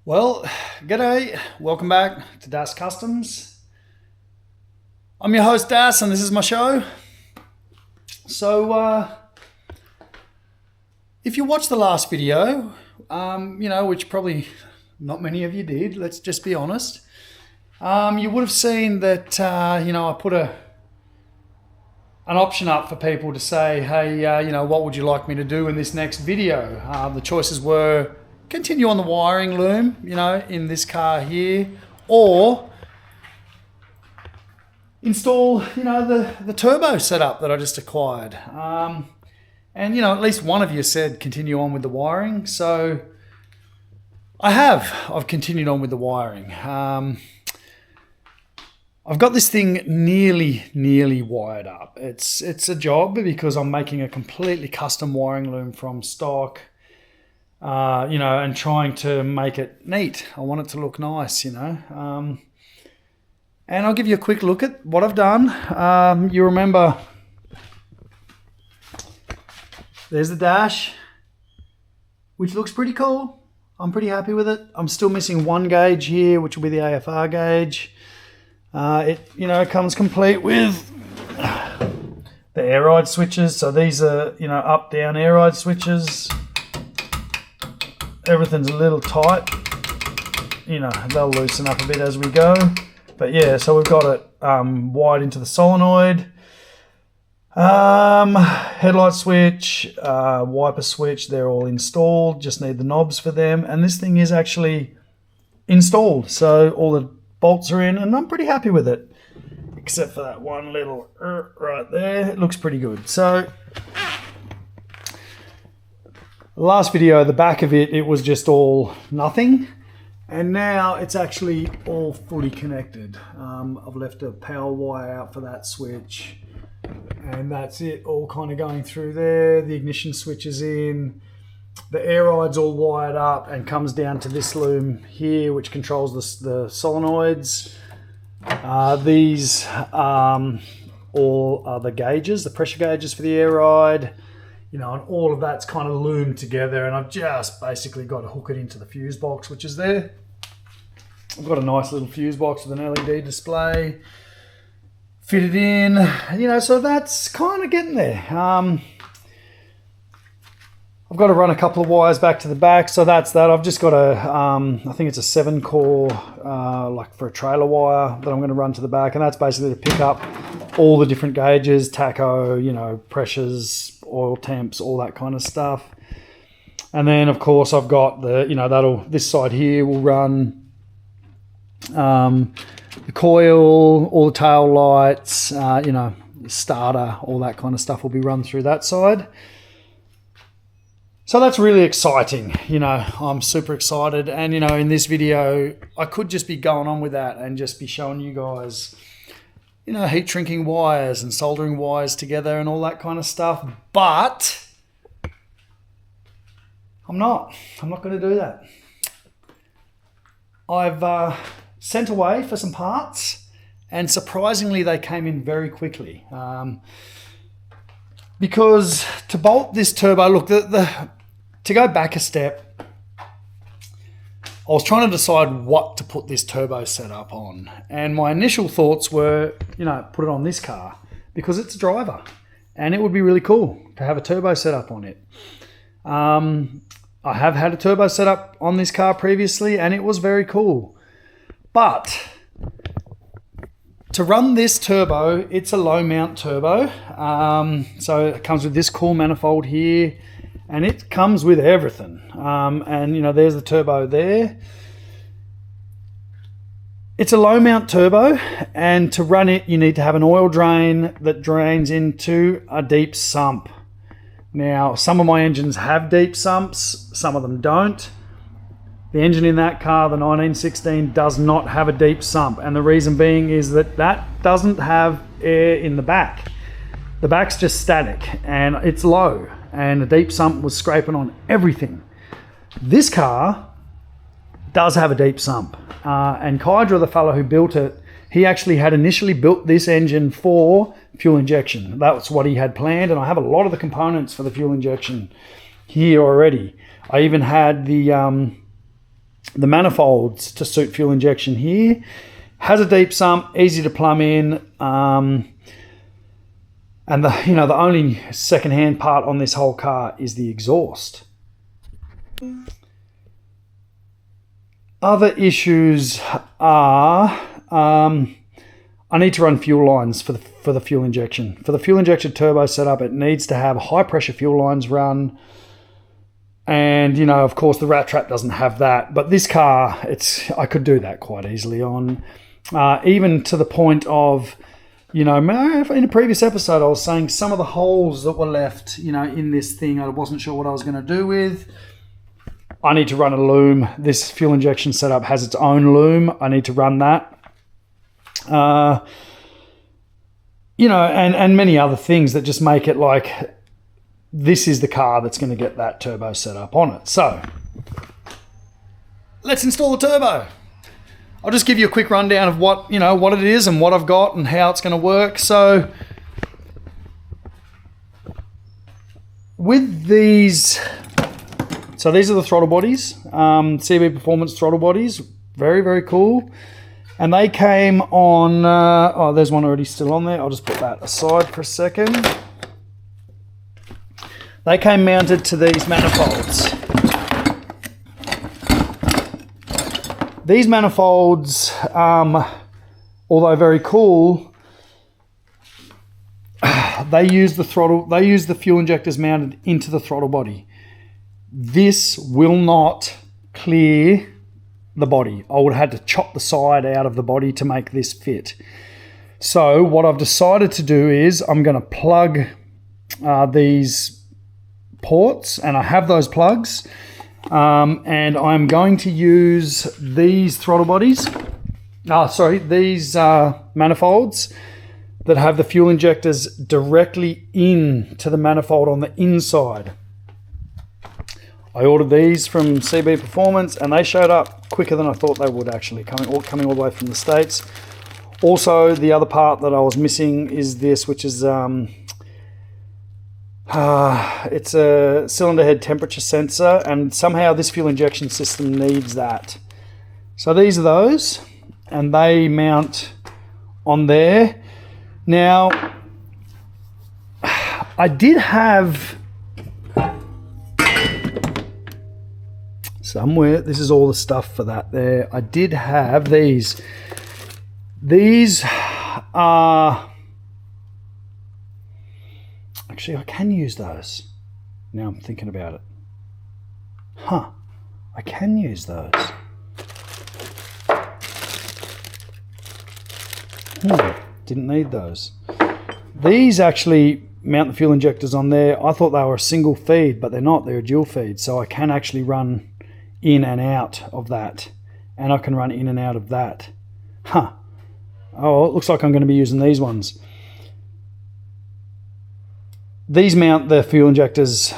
Well, g'day, welcome back to Das Customs. I'm your host Das and this is my show. So, if you watched the last video, which probably not many of you did, let's just be honest, you would have seen that, I put an option up for people to say, hey, what would you like me to do in this next video? The choices were continue on the wiring loom, in this car here, or install, the turbo setup that I just acquired. And at least one of you said continue on with the wiring. So I've continued on with the wiring. I've got this thing nearly wired up. It's a job because I'm making a completely custom wiring loom from stock. And trying to make it neat. I want it to look nice, and I'll give you a quick look at what I've done. You remember, there's the dash, which looks pretty cool. I'm pretty happy with it. I'm still missing one gauge here, which will be the AFR gauge. It comes complete with the air ride switches. So these are, up, down air ride switches. Everything's a little tight, they'll loosen up a bit as we go, but yeah, so we've got it wired into the solenoid, headlight switch, wiper switch, they're all installed, just need the knobs for them, and this thing is actually installed, so all the bolts are in and I'm pretty happy with it, except for that one little right there. It looks pretty good. So last video, the back of it was just all nothing, and now it's actually all fully connected. I've left a power wire out for that switch, and that's it, all kind of going through there. The ignition switch is in, the air ride's all wired up and comes down to this loom here, which controls the solenoids. These all are the gauges, the pressure gauges for the air ride. And all of that's kind of loomed together, and I've just basically got to hook it into the fuse box, which is there. I've got a nice little fuse box with an LED display, fit it in, so that's kind of getting there. I've got to run a couple of wires back to the back, so that's that. I've just got I think it's a 7-core, like for a trailer wire that I'm going to run to the back, and that's basically to pick up all the different gauges, tacho, pressures, oil temps, all that kind of stuff. And then of course I've got the, this side here will run the coil, all the tail lights, the starter, all that kind of stuff will be run through that side. So that's really exciting. I'm super excited. And, in this video, I could just be going on with that and just be showing you guys, heat shrinking wires and soldering wires together and all that kind of stuff. But I'm not going to do that. I've sent away for some parts, and surprisingly, they came in very quickly. Because to bolt this turbo, look, to go back a step, I was trying to decide what to put this turbo setup on. And my initial thoughts were, put it on this car because it's a driver and it would be really cool to have a turbo setup on it. I have had a turbo setup on this car previously and it was very cool. But to run this turbo, it's a low mount turbo. So it comes with this cool manifold here, and it comes with everything. And there's the turbo there. It's a low mount turbo, and to run it, you need to have an oil drain that drains into a deep sump. Now, some of my engines have deep sumps, some of them don't. The engine in that car, the 1916, does not have a deep sump, and the reason being is that doesn't have air in the back. The back's just static and it's low, and the deep sump was scraping on everything. This car does have a deep sump, and Kydra, the fellow who built it, he actually had initially built this engine for fuel injection. That's what he had planned, and I have a lot of the components for the fuel injection here already. I even had the the manifolds to suit fuel injection here. Has a deep sump, easy to plumb in, and the only second-hand part on this whole car is the exhaust. Other issues are I need to run fuel lines for the fuel injection. For the fuel injected turbo setup, it needs to have high pressure fuel lines run. And, of course, the rat trap doesn't have that. But this car, I could do that quite easily on. Even to the point of, in a previous episode, I was saying some of the holes that were left, in this thing, I wasn't sure what I was going to do with. I need to run a loom. This fuel injection setup has its own loom. I need to run that. And many other things that just make it like this is the car that's going to get that turbo set up on it. So let's install the turbo. I'll just give you a quick rundown of what it is and what I've got and how it's going to work. So with these, these are the throttle bodies, CB Performance throttle bodies. Very, very cool. And they came on, there's one already still on there. I'll just put that aside for a second. They came mounted to these manifolds. These manifolds, although very cool, they use the fuel injectors mounted into the throttle body. This will not clear the body. I would have had to chop the side out of the body to make this fit. So what I've decided to do is I'm going to plug these ports, and I have those plugs, and I'm going to use these throttle bodies, these manifolds that have the fuel injectors directly into the manifold on the inside. I ordered these from CB Performance, and they showed up quicker than I thought they would, actually, coming all the way from the States. Also, the other part that I was missing is this, which is it's a cylinder head temperature sensor, and somehow this fuel injection system needs that. So these are those, and they mount on there. Now, I did have somewhere, this is all the stuff for that there. I did have these. These are, actually I can use those. Now I'm thinking about it. I can use those. Didn't need those. These actually mount the fuel injectors on there. I thought they were a single feed, but they're not. They're a dual feed. So I can actually run in and out of that, and I can run in and out of that. Oh, it looks like I'm going to be using these ones. These mount the fuel injectors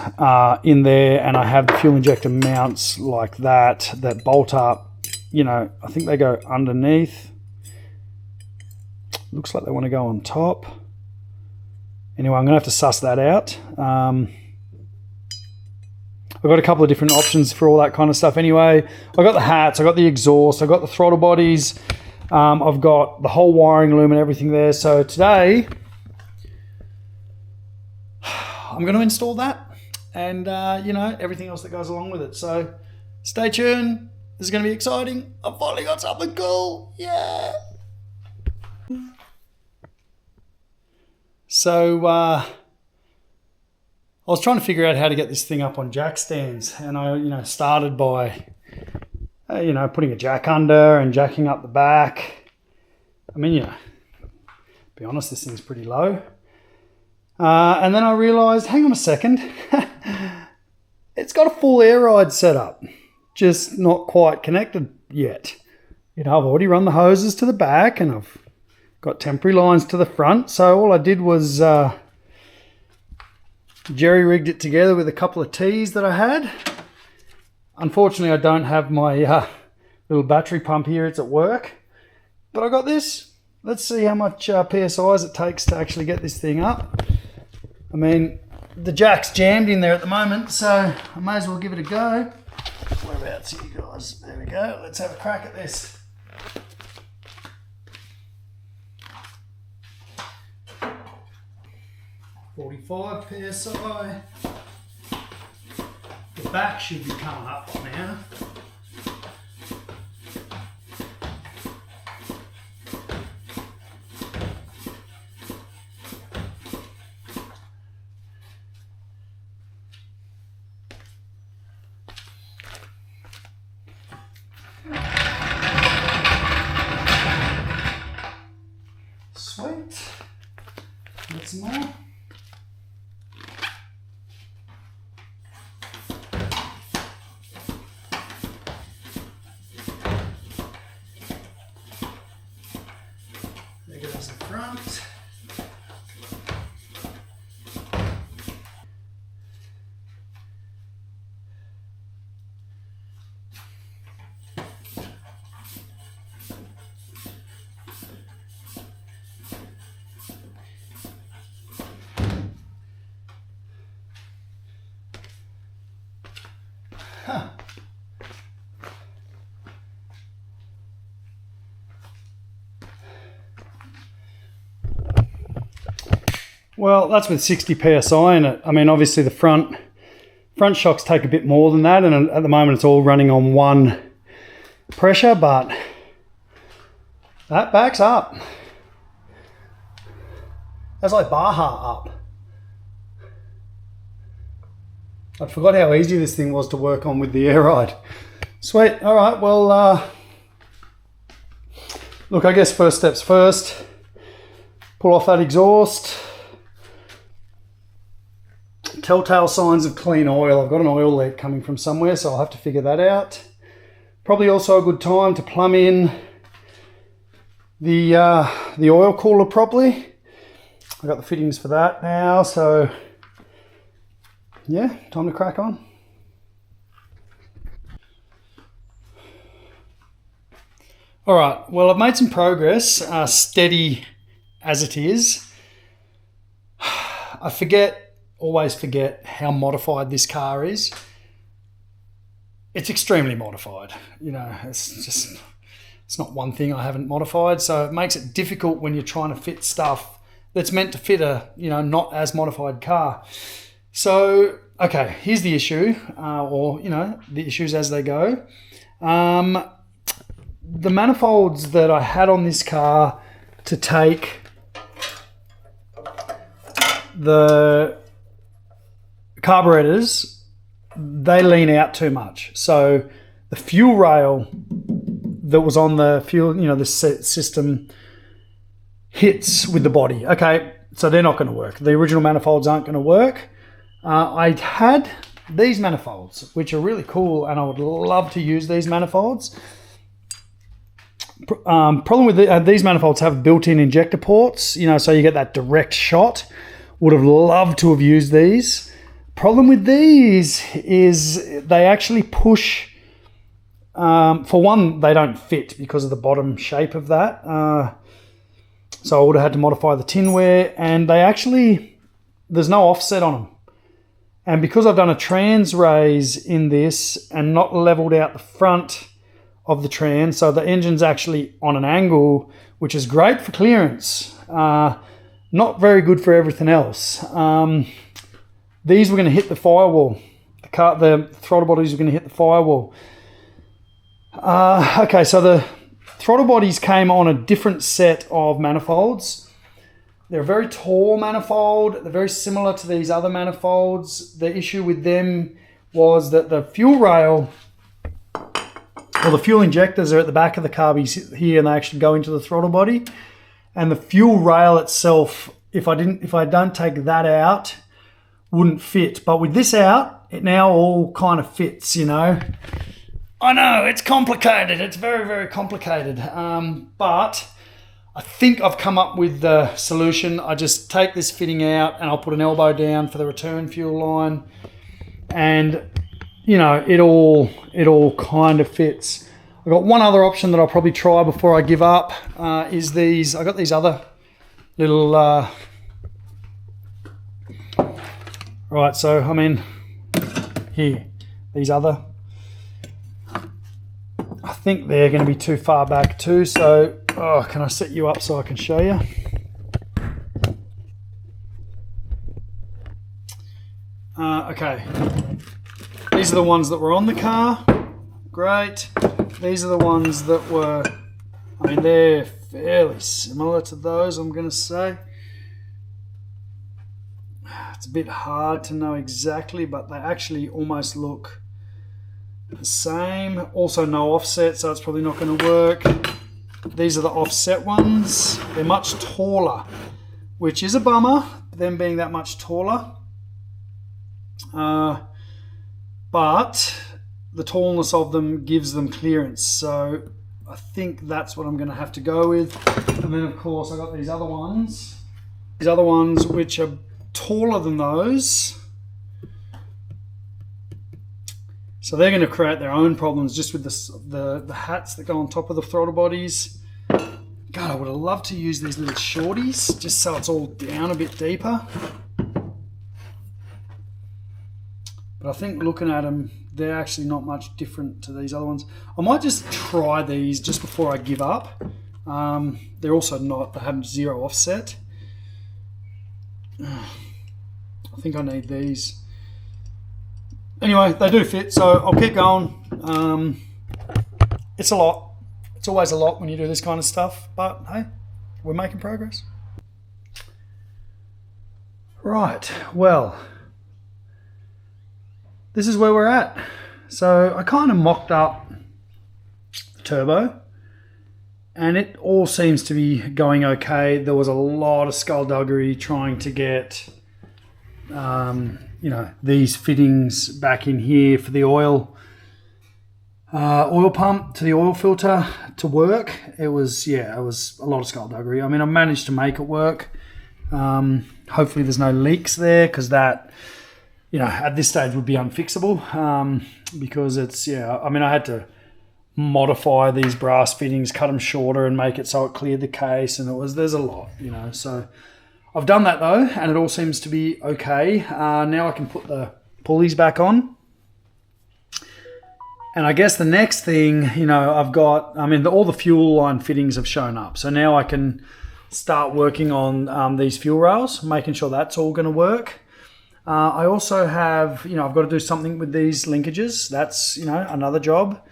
in there, and I have the fuel injector mounts like that bolt up. I think they go underneath. Looks like they want to go on top. Anyway, I'm going to have to suss that out. I've got a couple of different options for all that kind of stuff anyway. I've got the hats, I've got the exhaust, I've got the throttle bodies, I've got the whole wiring loom and everything there. So today, I'm going to install that and, everything else that goes along with it. So stay tuned. This is going to be exciting. I've finally got something cool. Yeah. So, I was trying to figure out how to get this thing up on jack stands, and I, started by, putting a jack under and jacking up the back. I mean, be honest, this thing's pretty low. And then I realized, hang on a second, it's got a full air ride setup, just not quite connected yet. I've already run the hoses to the back, and I've got temporary lines to the front. So all I did was jerry-rigged it together with a couple of T's that I had. Unfortunately, I don't have my little battery pump here. It's at work. But I got this. Let's see how much PSIs it takes to actually get this thing up. I mean, the jack's jammed in there at the moment, so I may as well give it a go. Whereabouts are you guys? There we go. Let's have a crack at this. .45 psi. The back should be coming up by now. Sweet. Get some more. There goes the front. Huh. Well, that's with 60 psi in it. I mean, obviously the front shocks take a bit more than that, and at the moment it's all running on one pressure, but that backs up. That's like Baja up. I forgot how easy this thing was to work on with the air ride. Sweet. All right, well, look, I guess first steps first. Pull off that exhaust. Telltale signs of clean oil. I've got an oil leak coming from somewhere, so I'll have to figure that out. Probably also a good time to plumb in the oil cooler properly. I've got the fittings for that now, so yeah, time to crack on. All right, well, I've made some progress, steady as it is. I always forget how modified this car is. It's extremely modified. You know, it's not one thing I haven't modified, so it makes it difficult when you're trying to fit stuff that's meant to fit a, not as modified car. So, okay, here's the issue, or, the issues as they go. The manifolds that I had on this car to take the carburetors, they lean out too much. So the fuel rail that was on the fuel, the system hits with the body. Okay, so they're not going to work. The original manifolds aren't going to work. I had these manifolds, which are really cool, and I would love to use these manifolds. Problem with these manifolds have built-in injector ports, so you get that direct shot. Would have loved to have used these. Problem with these is they actually push. For one, they don't fit because of the bottom shape of that. So I would have had to modify the tinware, and there's no offset on them. And because I've done a trans raise in this and not leveled out the front of the trans, so the engine's actually on an angle, which is great for clearance. Not very good for everything else. These were going to hit the firewall. The throttle bodies were going to hit the firewall. Okay, so the throttle bodies came on a different set of manifolds. They're a very tall manifold. They're very similar to these other manifolds. The issue with them was that the fuel rail, or the fuel injectors, are at the back of the carbies here, and they actually go into the throttle body. And the fuel rail itself, if I don't take that out, wouldn't fit. But with this out, it now all kind of fits, I know, it's complicated. It's very, very complicated. But I think I've come up with the solution. I just take this fitting out and I'll put an elbow down for the return fuel line. And, it all kind of fits. I've got one other option that I'll probably try before I give up, is these. I got these other little, right, so, here, these other think they're going to be too far back too, so can I set you up so I can show you? Okay, these are the ones that were on the car. Great. These are the ones that were, I mean, they're fairly similar to those, I'm going to say. It's a bit hard to know exactly, but they actually almost look the same. Also no offset, so it's probably not going to work. These are the offset ones. They're much taller, which is a bummer, them being that much taller. But the tallness of them gives them clearance, so I think that's what I'm going to have to go with. And then of course I got these other ones which are taller than those, so they're going to create their own problems just with the hats that go on top of the throttle bodies. God, I would have loved to use these little shorties just so it's all down a bit deeper. But I think looking at them, they're actually not much different to these other ones. I might just try these just before I give up. They're also not, they have zero offset. I think I need these. Anyway, they do fit, so I'll keep going. It's a lot. It's always a lot when you do this kind of stuff, but hey, we're making progress. Right, well, this is where we're at. So I kind of mocked up the turbo and it all seems to be going okay. There was a lot of skullduggery trying to get you know, these fittings back in here for the oil pump to the oil filter to work. It was a lot of skullduggery. I mean, I managed to make it work. Hopefully there's no leaks there, because that, you know, at this stage would be unfixable, because it's, I mean, I had to modify these brass fittings, cut them shorter and make it so it cleared the case, and there's a lot, you know. So I've done that though, and it all seems to be okay. Now I can put the pulleys back on. And I guess the next thing, you know, all the fuel line fittings have shown up. So now I can start working on these fuel rails, making sure that's all going to work. I also have, you know, I've got to do something with these linkages. That's, you know, another job.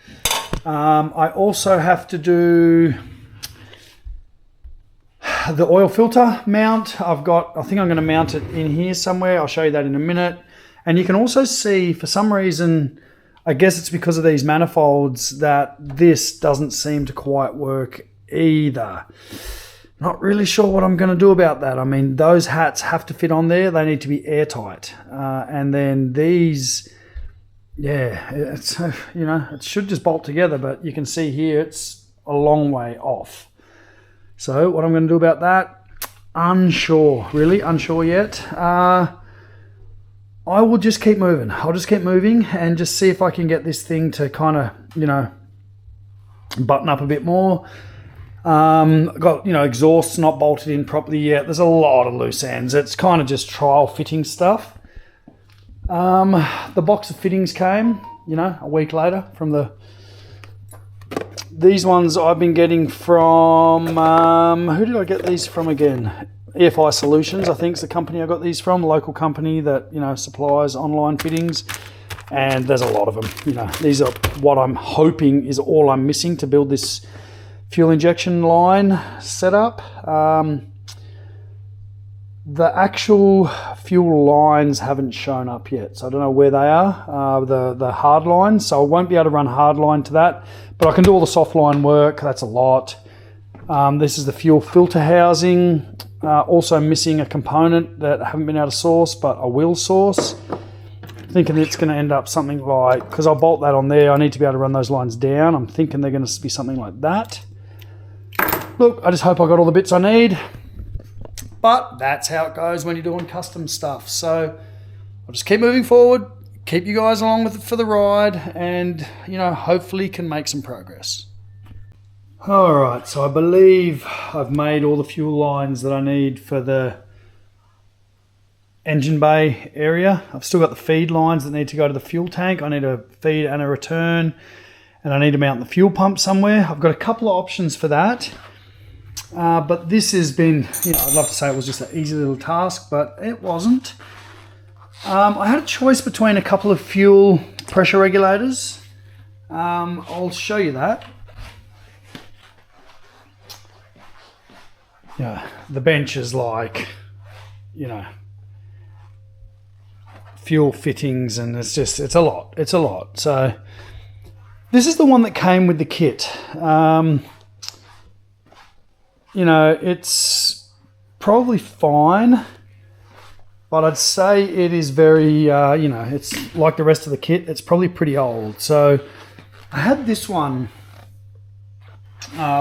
I also have to do the oil filter mount. I think I'm going to mount it in here somewhere. I'll show you that in a minute. And you can also see, for some reason, I guess it's because of these manifolds, that this doesn't seem to quite work either. Not really sure what I'm going to do about that. I mean, those hats have to fit on there. They need to be airtight. And then these, it's, you know, it should just bolt together, but you can see here it's a long way off. So what I'm going to do about that, unsure, really unsure yet. I will just keep moving. I'll just keep moving and just see if I can get this thing to kind of, you know, button up a bit more. Got, you know, exhausts not bolted in properly yet. There's a lot of loose ends. It's kind of just trial fitting stuff. The box of fittings came, you know, a week later from these ones I've been getting from, who did I get these from again? EFI Solutions, I think, is the company I got these from, a local company that, you know, supplies online fittings. And there's a lot of them, you know. These are what I'm hoping is all I'm missing to build this fuel injection line setup. The actual fuel lines haven't shown up yet, so I don't know where they are, the hard lines, so I won't be able to run hard line to that, but I can do all the soft line work. That's a lot. This is the fuel filter housing, also missing a component that I haven't been able to source, but I will source. Thinking it's going to end up something like, because I'll bolt that on there, I need to be able to run those lines down. I'm thinking they're going to be something like that. Look, I just hope I got all the bits I need. But that's how it goes when you're doing custom stuff. So I'll just keep moving forward, keep you guys along with it for the ride, and, you know, hopefully can make some progress. All right, so I believe I've made all the fuel lines that I need for the engine bay area. I've still got the feed lines that need to go to the fuel tank. I need a feed and a return. and I need to mount the fuel pump somewhere. I've got a couple of options for that. But this has been, I'd love to say it was just an easy little task, but it wasn't. I had a choice between a couple of fuel pressure regulators. I'll show you that. Yeah, the bench is like, fuel fittings, and it's a lot. So this is the one that came with the kit. It's probably fine, but I'd say it is very, it's like the rest of the kit. It's probably pretty old. So I had this one,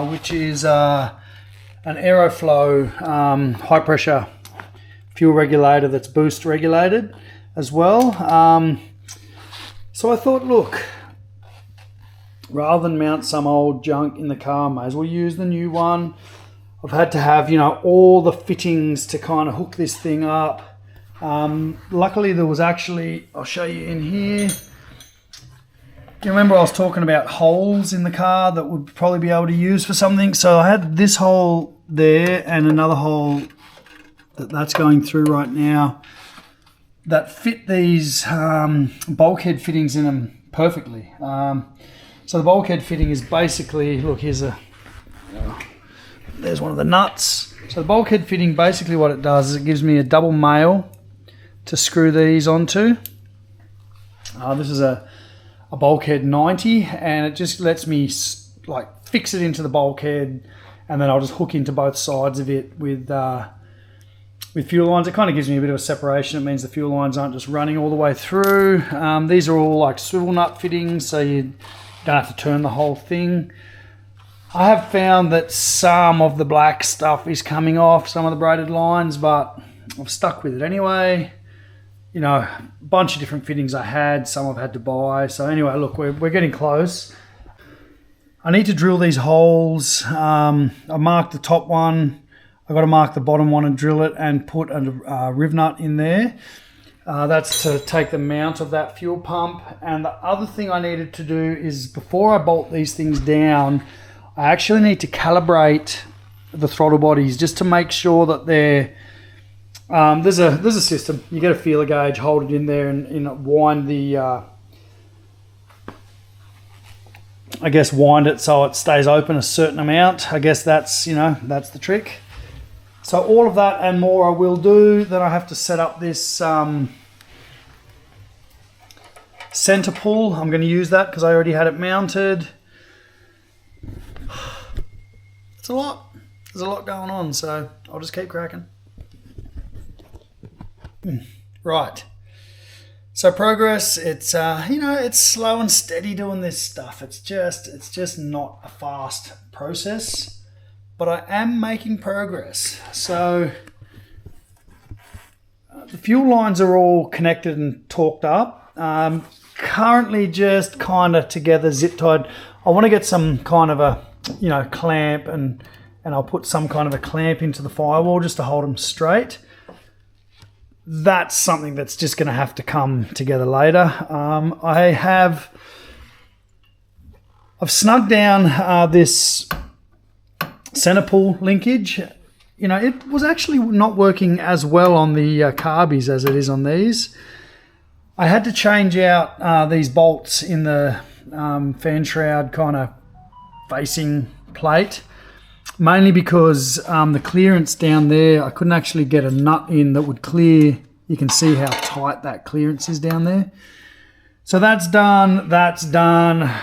which is an Aeroflow high pressure fuel regulator that's boost regulated as well. So I thought, look, rather than mount some old junk in the car, may as well use the new one. I've had to have, all the fittings to kind of hook this thing up. Luckily there was actually, I'll show you in here. You remember I was talking about holes in the car that would probably be able to use for something? So I had this hole there and another hole that's going through right now that fit these bulkhead fittings in them perfectly. So the bulkhead fitting is basically, look, there's one of the nuts. So the bulkhead fitting, basically what it does is it gives me a double male to screw these onto. This is a bulkhead 90, and it just lets me like fix it into the bulkhead, and then I'll just hook into both sides of it with fuel lines. It kind of gives me a bit of a separation. It means the fuel lines aren't just running all the way through. These are all like swivel nut fittings, so you don't have to turn the whole thing. I have found that some of the black stuff is coming off, some of the braided lines, but I've stuck with it anyway. A bunch of different fittings I had, some I've had to buy. So anyway, look, we're getting close. I need to drill these holes. I marked the top one. I've got to mark the bottom one and drill it and put a riv nut in there. That's to take the mount of that fuel pump. And the other thing I needed to do is, before I bolt these things down, I actually need to calibrate the throttle bodies just to make sure that they're, there's a system. You get a feeler gauge, hold it in there and wind the, wind it so it stays open a certain amount. I guess that's, that's the trick. So all of that and more I will do. Then I have to set up this center pull. I'm going to use that because I already had it mounted. It's a lot. There's a lot going on, so I'll just keep cracking. Right. So progress, it's it's slow and steady doing this stuff. It's just not a fast process, but I am making progress. So the fuel lines are all connected and torqued up. Currently just kind of together, zip tied. I want to get some kind of a clamp, and I'll put some kind of a clamp into the firewall just to hold them straight. That's something that's just going to have to come together later. I've snugged down this center pull linkage. It was actually not working as well on the carbies as it is on these. I had to change out these bolts in the fan shroud kind of facing plate, mainly because the clearance down there, I couldn't actually get a nut in that would clear. You can see how tight that clearance is down there. So that's done.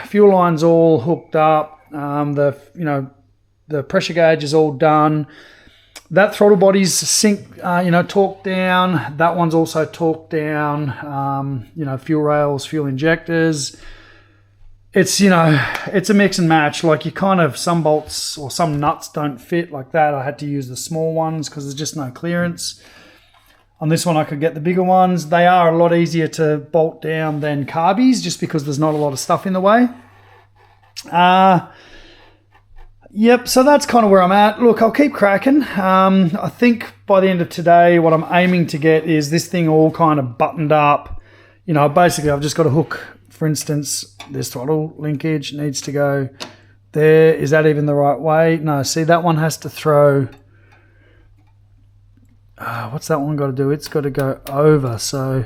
Fuel line's all hooked up. The pressure gauge is all done. That throttle body's torqued down. That one's also torqued down. Fuel rails, fuel injectors. It's a mix and match. Like some bolts or some nuts don't fit like that. I had to use the small ones because there's just no clearance. On this one I could get the bigger ones. They are a lot easier to bolt down than carbies just because there's not a lot of stuff in the way. Yep, so that's kind of where I'm at. Look, I'll keep cracking. I think by the end of today, what I'm aiming to get is this thing all kind of buttoned up. Basically I've just got to hook for instance, this throttle linkage needs to go there. Is that even the right way? No, see, that one has to throw, what's that one got to do? It's got to go over. So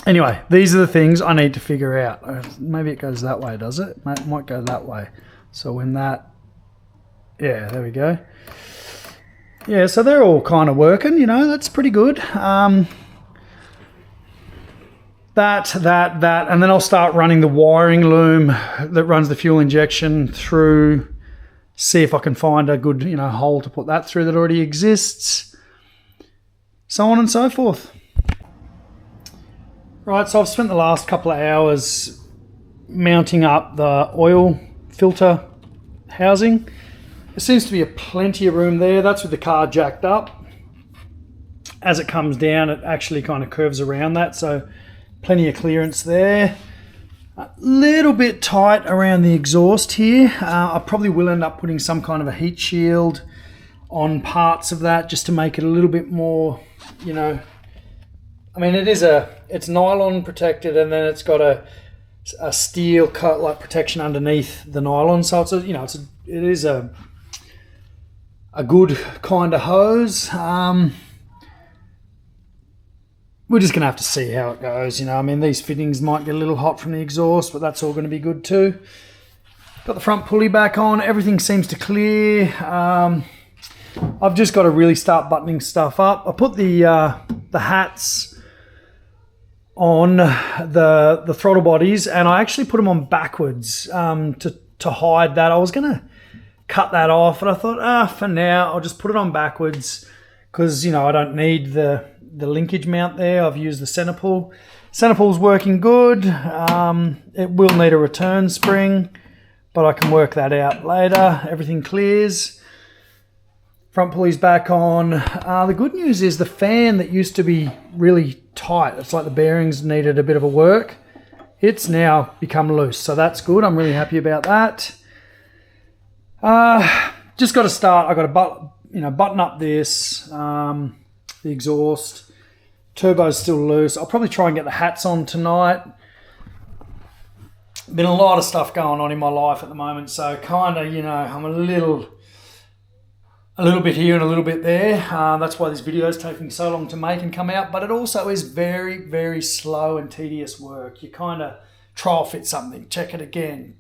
anyway, these are the things I need to figure out. Maybe it goes that way, does it? It might go that way. So when that, yeah, there we go. Yeah, so they're all kind of working, you know, that's pretty good. That, and then I'll start running the wiring loom that runs the fuel injection through, see if I can find a good, you know, hole to put that through that already exists, so on and so forth. Right, so I've spent the last couple of hours mounting up the oil filter housing. There seems to be plenty of room there. That's with the car jacked up. As it comes down, it actually kind of curves around that, so plenty of clearance there. A little bit tight around the exhaust here. I probably will end up putting some kind of a heat shield on parts of that just to make it a little bit more, you know, I mean, it's nylon protected, and then it's got a steel coat like protection underneath the nylon, so it's it is a good kind of hose. We're just gonna have to see how it goes, you know. I mean, these fittings might get a little hot from the exhaust, but that's all going to be good too. Got the front pulley back on, everything seems to clear. I've just got to really start buttoning stuff up. I put the hats on the throttle bodies, and I actually put them on backwards to hide that. I was gonna cut that off, and I thought, for now I'll just put it on backwards because, you know, I don't need the linkage mount there. I've used the center pull. Center pull's working good. It will need a return spring, but I can work that out later. Everything clears. Front pulley's back on. The good news is the fan that used to be really tight, it's like the bearings needed a bit of a work, it's now become loose, so that's good. I'm really happy about that. Just got to start. I got to button up this, the exhaust. Turbo's still loose. I'll probably try and get the hats on tonight. Been a lot of stuff going on in my life at the moment, so kind of, you know, I'm a little bit here and a little bit there. That's why this video is taking so long to make and come out, but it also is very, very slow and tedious work. You kind of trial fit something, check it again,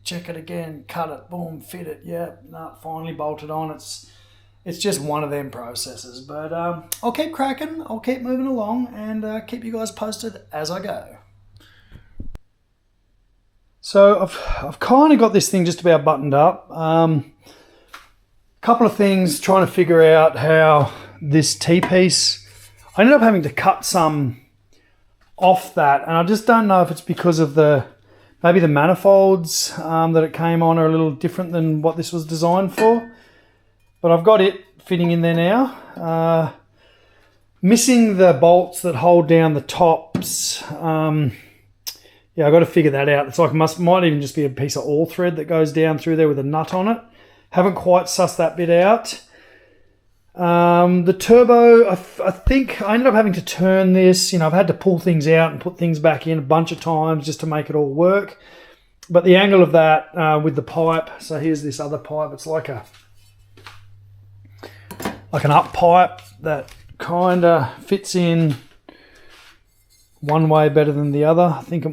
cut it, boom, fit it, yeah, no, finally bolted on. It's just one of them processes, but I'll keep cracking, I'll keep moving along, and keep you guys posted as I go. So I've kind of got this thing just about buttoned up. Couple of things, trying to figure out how this T-piece, I ended up having to cut some off that, and I just don't know if it's because of maybe the manifolds that it came on are a little different than what this was designed for, but I've got it fitting in there now. Missing the bolts that hold down the tops. Yeah, I've got to figure that out. It's like might even just be a piece of all thread that goes down through there with a nut on it. Haven't quite sussed that bit out. The turbo, I think I ended up having to turn this. You know, I've had to pull things out and put things back in a bunch of times just to make it all work. But the angle of that with the pipe, so here's this other pipe. It's like an up pipe that kind of fits in one way better than the other. I think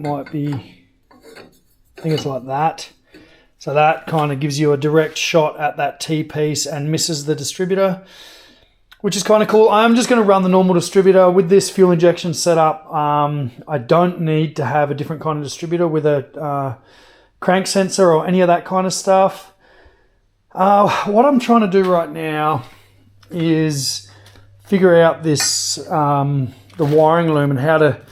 it's like that. So that kind of gives you a direct shot at that T-piece and misses the distributor, which is kind of cool. I'm just going to run the normal distributor with this fuel injection setup. I don't need to have a different kind of distributor with a crank sensor or any of that kind of stuff. What I'm trying to do right now is figure out this the wiring loom and how to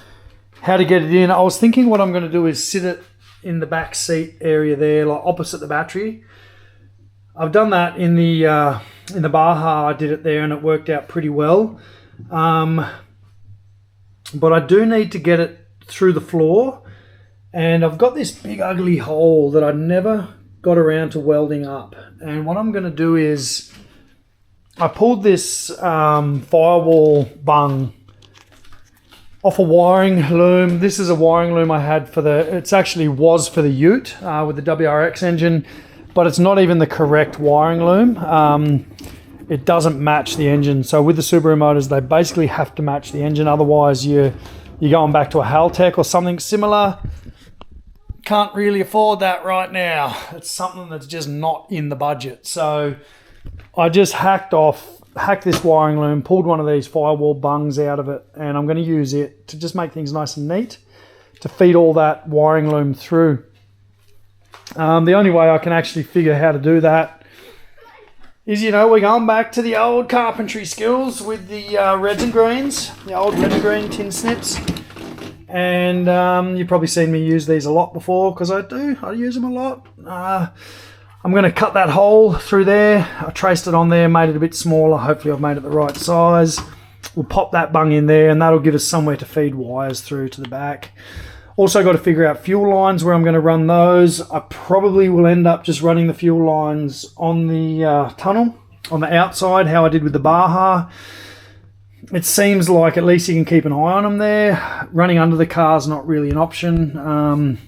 get it in. I was thinking what I'm going to do is sit it in the back seat area there, like opposite the battery. I've done that in the Baja. I did it there and it worked out pretty well. But I do need to get it through the floor, and I've got this big ugly hole that I never got around to welding up. And what I'm going to do is I pulled this firewall bung off a wiring loom. This is a wiring loom I had for it actually was for the Ute with the WRX engine, but it's not even the correct wiring loom. It doesn't match the engine. So with the Subaru motors, they basically have to match the engine. Otherwise you're going back to a Haltech or something similar. Can't really afford that right now. It's something that's just not in the budget. So I just hacked this wiring loom, pulled one of these firewall bungs out of it, and I'm going to use it to just make things nice and neat to feed all that wiring loom through. The only way I can actually figure how to do that is, we're going back to the old carpentry skills with the reds and greens, the old red and green tin snips. And you've probably seen me use these a lot before, because I use them a lot. I'm going to cut that hole through there. I traced it on there, made it a bit smaller. Hopefully I've made it the right size. We'll pop that bung in there, and that'll give us somewhere to feed wires through to the back. Also got to figure out fuel lines, where I'm going to run those. I probably will end up just running the fuel lines on the tunnel, on the outside, how I did with the Baja. It seems like at least you can keep an eye on them there. Running under the car is not really an option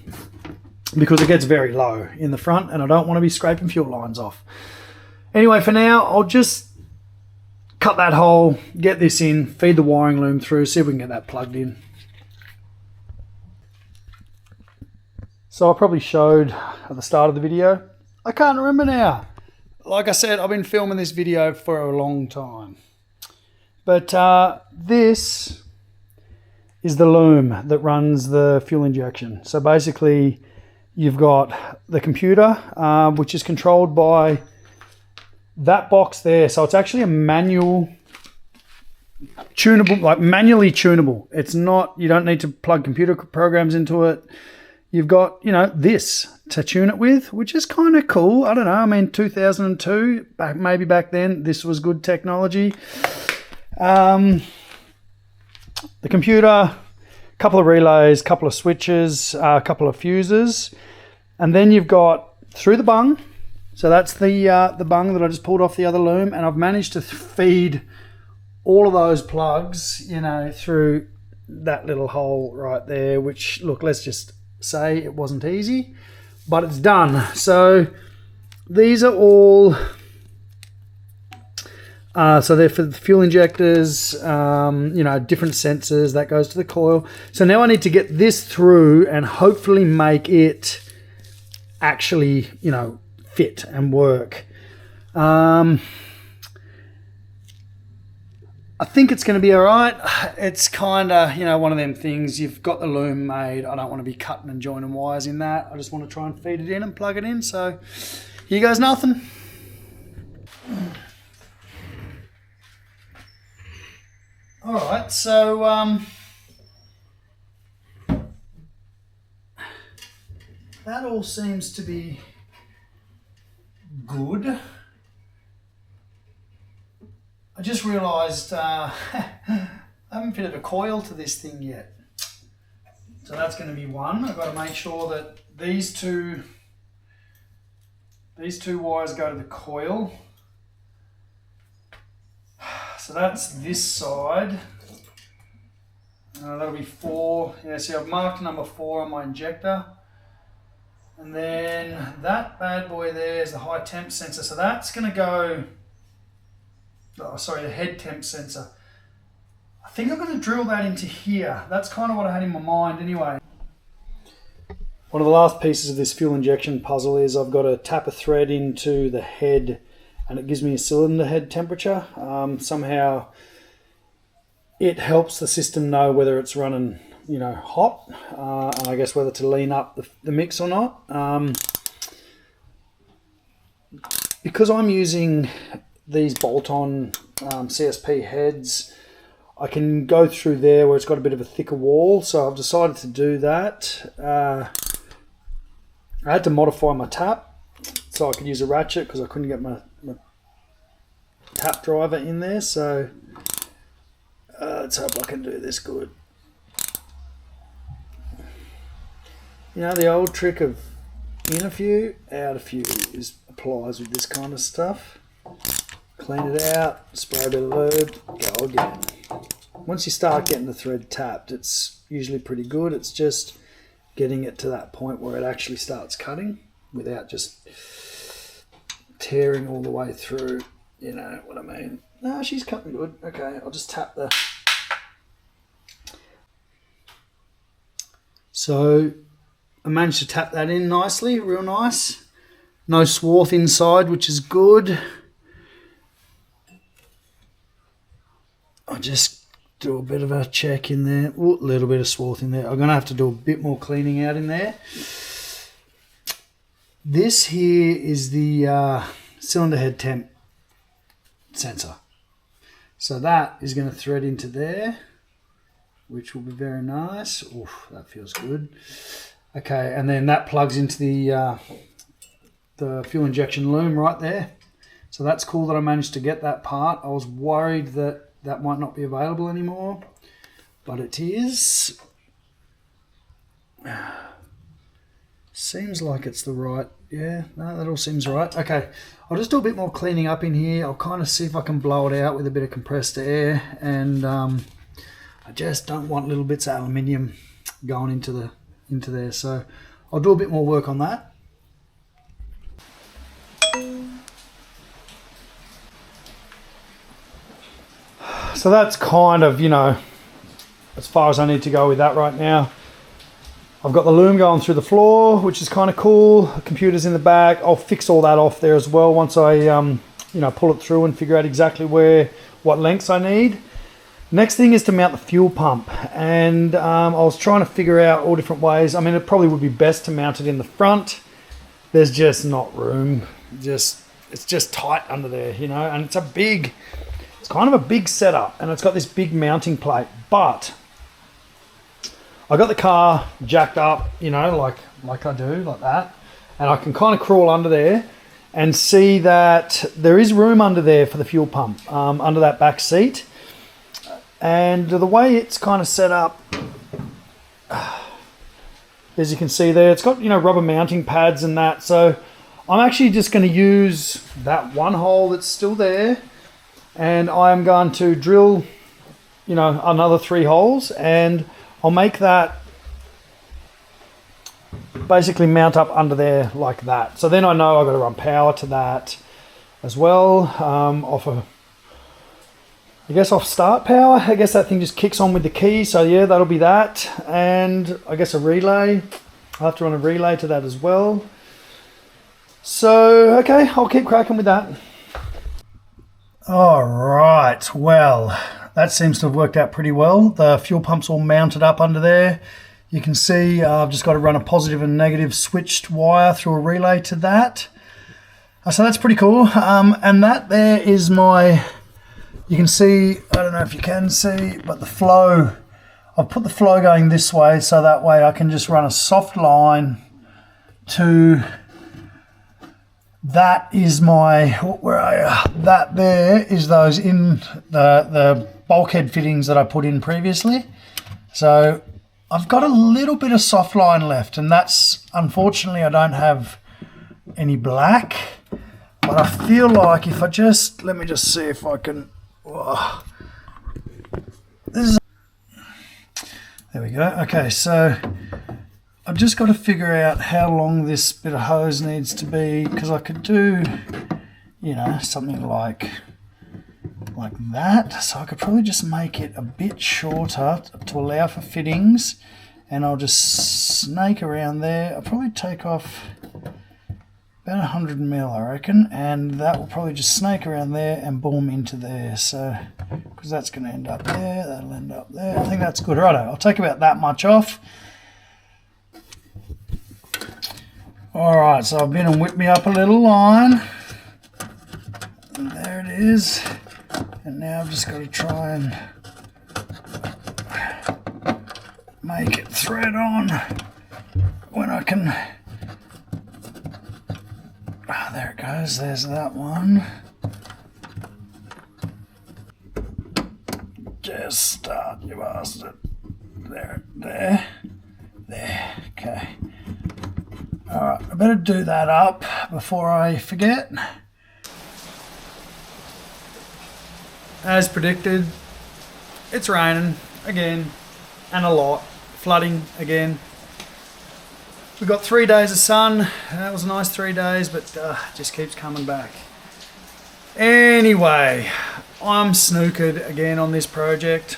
because it gets very low in the front, and I don't want to be scraping fuel lines off. Anyway, for now, I'll just cut that hole, get this in, feed the wiring loom through, see if we can get that plugged in. So I probably showed at the start of the video. I can't remember now. Like I said, I've been filming this video for a long time. But this is the loom that runs the fuel injection. So basically, you've got the computer, which is controlled by that box there. So it's actually a manual tunable, like manually tunable. It's not, you don't need to plug computer programs into it. You've got, this to tune it with, which is kind of cool. I don't know. I mean, 2002, maybe back then, this was good technology. The computer, a couple of relays, a couple of switches, a couple of fuses, and then you've got through the bung. So that's the bung that I just pulled off the other loom, and I've managed to feed all of those plugs, through that little hole right there. Which, look, let's just say it wasn't easy, but it's done. So these are all. So they're for the fuel injectors, different sensors, that goes to the coil. So now I need to get this through and hopefully make it actually, fit and work. I think it's going to be all right. It's kind of, one of them things. You've got the loom made. I don't want to be cutting and joining wires in that. I just want to try and feed it in and plug it in. So here goes nothing. All right, so that all seems to be good. I just realised I haven't fitted a coil to this thing yet. So that's going to be one. I've got to make sure that these two wires go to the coil. So that's this side. That'll be 4. Yeah, see, I've marked number 4 on my injector. And then that bad boy there is the high temp sensor. So that's going to go, the head temp sensor. I think I'm going to drill that into here. That's kind of what I had in my mind anyway. One of the last pieces of this fuel injection puzzle is I've got to tap a thread into the head, and it gives me a cylinder head temperature. Somehow it helps the system know whether it's running, hot, and I guess whether to lean up the mix or not. Because I'm using these bolt-on CSP heads, I can go through there where it's got a bit of a thicker wall, so I've decided to do that. I had to modify my tap so I could use a ratchet because I couldn't get my tap driver in there, so let's hope I can do this good. The old trick of in a few, out a few applies with this kind of stuff. Clean it out, spray a bit of lube, go again. once you start getting the thread tapped, it's usually pretty good. It's just getting it to that point where it actually starts cutting without just tearing all the way through. You know what I mean? No, she's cutting good. Okay, I'll just tap the... So I managed to tap that in nicely, real nice. No swarth inside, which is good. I'll just do a bit of a check in there. Ooh, a little bit of swarth in there. I'm going to have to do a bit more cleaning out in there. This here is the cylinder head temp sensor. So that is going to thread into there, which will be very nice. Oof, that feels good. Okay, and then that plugs into the fuel injection loom right there. So that's cool that I managed to get that part. I was worried that that might not be available anymore, but it is. Seems like it's the right, yeah, no, that all seems right. Okay, I'll just do a bit more cleaning up in here. I'll kind of see if I can blow it out with a bit of compressed air, and I just don't want little bits of aluminium going into there, so I'll do a bit more work on that. So that's kind of, you know, as far as I need to go with that right now. I've got the loom going through the floor, which is kind of cool. The computer's in the back. I'll fix all that off there as well once I, you know, pull it through and figure out exactly what lengths I need. Next thing is to mount the fuel pump, and I was trying to figure out all different ways. I mean, it probably would be best to mount it in the front. There's just not room. It's just tight under there, you know, and it's kind of a big setup, and it's got this big mounting plate, but I got the car jacked up, you know, like I do, like that, and I can kind of crawl under there and see that there is room under there for the fuel pump, under that back seat. And the way it's kind of set up, as you can see there, it's got, you know, rubber mounting pads and that, so I'm actually just going to use that one hole that's still there, and I'm going to drill, you know, another 3 holes, and I'll make that basically mount up under there like that. So then I know I've got to run power to that as well. Off start power. I guess that thing just kicks on with the key. So yeah, that'll be that. And I guess a relay. I'll have to run a relay to that as well. So, okay, I'll keep cracking with that. All right, well, that seems to have worked out pretty well. The fuel pump's all mounted up under there. You can see I've just got to run a positive and negative switched wire through a relay to that. So that's pretty cool. And that there is my, you can see, I don't know if you can see, but the flow, I've put the flow going this way, so that way I can just run a soft line to, that is my, where are you? That there is those in the bulkhead fittings that I put in previously. So I've got a little bit of soft line left, and that's, unfortunately, I don't have any black, but I feel like if I just, let me just see if I can, there we go. Okay, so I've just got to figure out how long this bit of hose needs to be, because I could do, you know, something like that. So I could probably just make it a bit shorter to allow for fittings, and I'll just snake around there. I'll probably take off about 100 mil, I reckon, and that will probably just snake around there and boom into there. So, because that's going to end up there, that'll end up there. I think that's good. Righto, I'll take about that much off. All right, so I've been and whipped me up a little line. And there it is. And now I've just got to try and make it thread on when I can. Ah, there it goes. There's that one. Just start, you bastard. There. Okay. All right, I better do that up before I forget. As predicted, it's raining again, and a lot. Flooding again. We got 3 days of sun. That was a nice 3 days, but it just keeps coming back. Anyway, I'm snookered again on this project.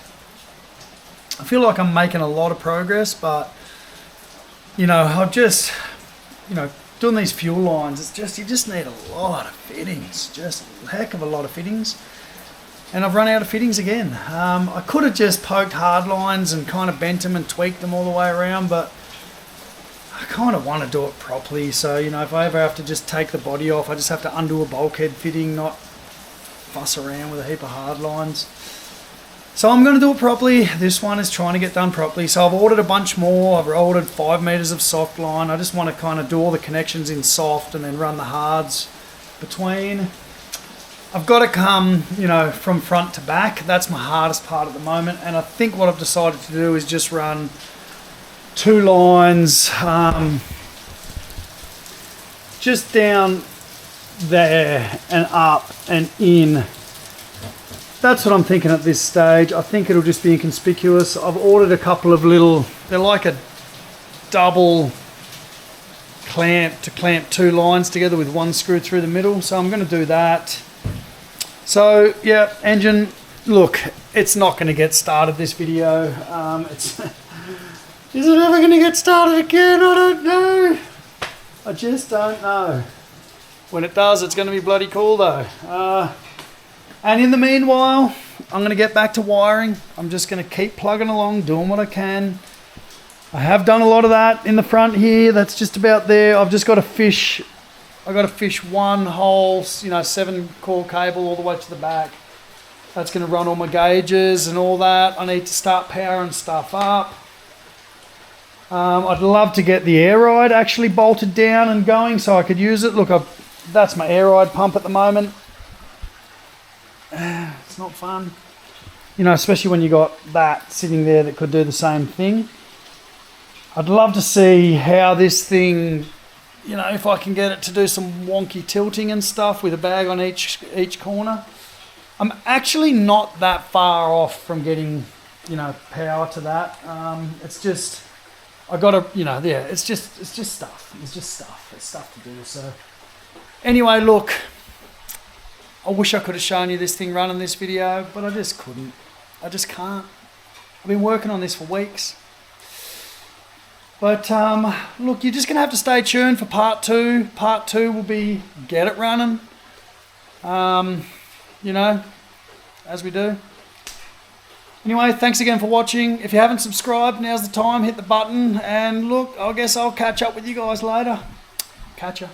I feel like I'm making a lot of progress, but I've just, doing these fuel lines, it's just, you just need a lot of fittings, just a heck of a lot of fittings. And I've run out of fittings again. I could have just poked hard lines and kind of bent them and tweaked them all the way around, but I kind of want to do it properly. So, if I ever have to just take the body off, I just have to undo a bulkhead fitting, not fuss around with a heap of hard lines. So I'm going to do it properly. This one is trying to get done properly. So I've ordered a bunch more. I've ordered 5 meters of soft line. I just want to kind of do all the connections in soft and then run the hards between. I've got to come, from front to back. That's my hardest part at the moment. And I think what I've decided to do is just run 2 lines just down there and up and in. That's what I'm thinking at this stage. I think it'll just be inconspicuous. I've ordered a couple of little, they're like a double clamp to clamp 2 lines together with 1 screw through the middle. So I'm going to do that. So yeah, engine, look, it's not going to get started, this video. Is it ever going to get started again? I don't know. I just don't know. When it does, it's going to be bloody cool though. And in the meanwhile, I'm going to get back to wiring. I'm just going to keep plugging along, doing what I can. I have done a lot of that in the front here. That's just about there. I've just got to fish. I've got to fish 1 whole, 7 core cable all the way to the back. That's going to run all my gauges and all that. I need to start powering stuff up. I'd love to get the air ride actually bolted down and going so I could use it. Look, that's my air ride pump at the moment. It's not fun, especially when you got that sitting there that could do the same thing. I'd love to see how this thing, if I can get it to do some wonky tilting and stuff with a bag on each corner. I'm actually not that far off from getting, power to that. It's just, I gotta, it's just stuff. It's just stuff. It's stuff to do. So anyway, look. I wish I could have shown you this thing running this video, but I just couldn't. I just can't. I've been working on this for weeks. But look, you're just going to have to stay tuned for part 2. Part 2 will be get it running. As we do. Anyway, thanks again for watching. If you haven't subscribed, now's the time. Hit the button. And look, I guess I'll catch up with you guys later. Catch ya.